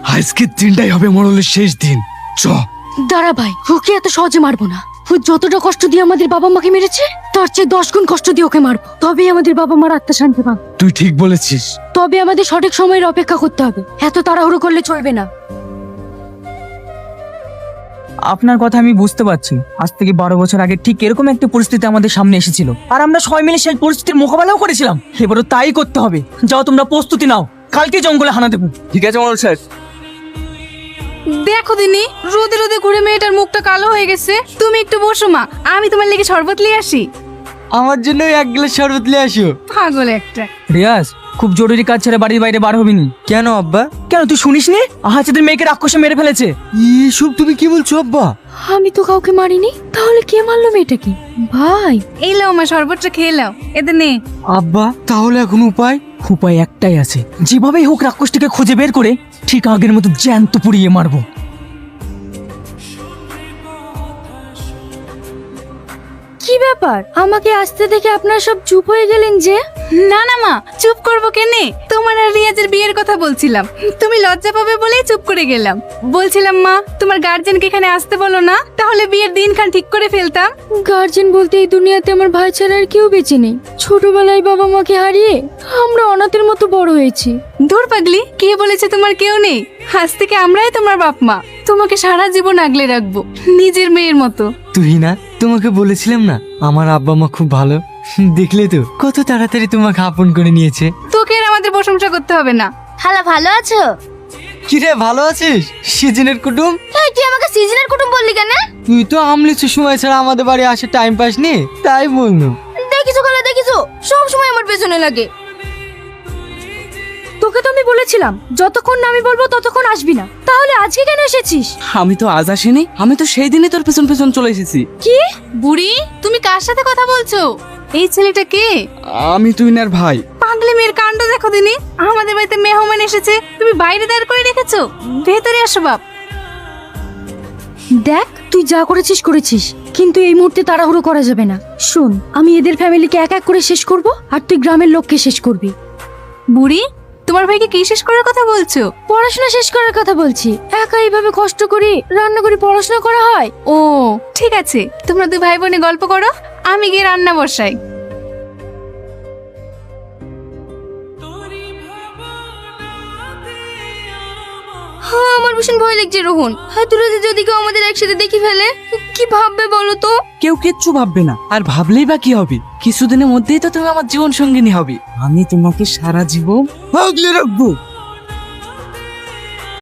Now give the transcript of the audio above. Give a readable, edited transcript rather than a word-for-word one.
আজকের দিনটাই হবে মোড়লের শেষ দিন। চ। দাঁড়া ভাই, ওকে এত সহজে মারবো না। ও যতটা কষ্ট দিয়ে আমাদের বাবা মাকে মেরেছে তার চেয়ে 10 গুণ কষ্ট দিয়ে ওকে মারবো, তবেই আমাদের বাবা মার আত্মা শান্তি পাবে। তুই ঠিক বলেছিস। তবে আমাদের সঠিক সময়ের অপেক্ষা করতে হবে, এত তাড়াহুড়ো করলে চলবে না। আপনার কথা আমি বুঝতে পারছি। আজ থেকে 12 বছর আগে ঠিক এরকম একটা পরিস্থিতি আমাদের সামনে এসেছিল, আর আমরা সবাই মিলে সেই পরিস্থিতির মোকাবেলাও করেছিলাম। এবারও তাই করতে হবে। যাও, তোমরা প্রস্তুতি নাও, কালকে জঙ্গলে হানা দেবো। ঠিক আছে মোড়ল স্যার। দেখো দিনি, রোদে রোদে ঘুরে মেয়েটার মুখটা কালো হয়ে গেছে। তুমি একটু বসো মা, আমি তোমার লেগে শরবত নিয়ে আসি। আমার জন্য 1 গ্লাস শরবত নিয়ে আসিও। পাগল একটা। রিয়াজ, খুব জরুরি কাজ ছেড়ে বাড়ির বাইরে বার হবি নি। কেন আব্বা? কেন তুই শুনিস নি? আহাজাদের মেয়েকে রাক্ষসে মেরে ফেলেছে। এসব তুমি কি বলছো আব্বা? আমি তো কাউকে মারিনি, তাহলে কে মারলো মেয়েটাকে? ভাই এই লাও মা, শরবতটা খেয়ে লাও। এতে নে। আব্বা তাহলে এখন উপায়? উপায় একটাই আছে, যেভাবেই হোক রাক্ষসটিকে খুঁজে বের করে ঠিক আগের মতো জ্যান্ত পুড়িয়ে মারবো। কি ব্যাপার, আমাকে আসতে দেখে আপনারা সব চুপ হয়ে গেলেন যে? না না মা, চুপ করবো কেনে? তোমার আর রিয়াজের বিয়ের কথা বলছিলাম, তুমি লজ্জা পাবে বলেই চুপ করে গেলাম। বলছিলাম মা, তোমার গার্জেনকে এখানে আসতে বলো না, তাহলে বিয়ের দিনখান ঠিক করে ফেলতাম। গার্জেন বলতে এই দুনিয়াতে আমার ভাই ছাড়া আর কেউ বেঁচে নেই। ছোটবেলায় বাবা মাকে হারিয়ে আমরা অনাথের মতো বড় হয়েছি। দূর পাগলি, কে বলেছে তোমার কেউ নেই? আজ থেকে আমরাই তোমার বাপ মা, তোমাকে সারা জীবন আগলে রাখবো নিজের মেয়ের মতো। তুই না, তোমাকে বলেছিলাম না আমার আব্বা মা খুব ভালো। দেখলে তো কত তাড়াতাড়ি তোমাকে আপন করে নিয়েছে। তোকে আর আমাদের প্রশংসা করতে হবে না। হ্যালো, ভালো আছো? কি রে, ভালো আছিস? সিজনের কুটুম, তুই আমাকে সিজনের কুটুম বললি কেন? তুই তো আমলিচুর সময় ছাড়া আমাদের বাড়ি আসে টাইম পাস নি, তাই বললো। দেখিছো খালা, দেখিছো সব সময় আমার পেছনে লাগে। তোকে তো আমি বলেছিলাম যতক্ষণ না আমি বলবো ততক্ষণ আসবি না, তাহলে আজকে কেন এসেছিস? আমি তো আজ আসিনি, আমি তো সেই দিনই তোর পেছন পেছন চলে এসেছি। কি? বুড়ি, তুমি কার সাথে কথা বলছো? এই ছেলেটা কে? আমি তুহিনার ভাই। পাগলি মেয়ের কাণ্ড দেখো দিনি, আমাদের বাড়িতে মেহমান এসেছে, তুমি বাইরে দাঁড় করে রেখেছো। ভেতরে আসো বাপ। দেখ, তুই যা করেছিস করেছিস, কিন্তু এই মুহূর্তে তাড়াহুড়ো করা যাবে না। শোন, আমি এদের ফ্যামিলিকে এক এক করে শেষ করব, আর তুই গ্রামের লোককে শেষ করবি। বুড়ি, তোমার ভাইকে কি শেষ করার কথা বলছো? পড়াশোনা শেষ করার কথা বলছি। একা এইভাবে কষ্ট করি রান্না করে পড়াশোনা করা হয়? ও ঠিক আছে, তোমরা দুই ভাই বোনে গল্প করো, আমি গিয়ে রান্না বসাই। হ্যাঁ, আমার ভীষণ ভয় লাগছে রোহন। হাতুড়ে যদি কেউ আমাদের একসাথে দেখি ফেলে, কি ভাববে বলো তো? কেউ কিচ্ছু ভাববে না, আর ভাবলেই বা কি হবে? কিছুদিনের মধ্যেই তো তুমি আমার জীবন সঙ্গিনী হবে। আমি তোমাকে সারা জীবন আগলে রাখবো।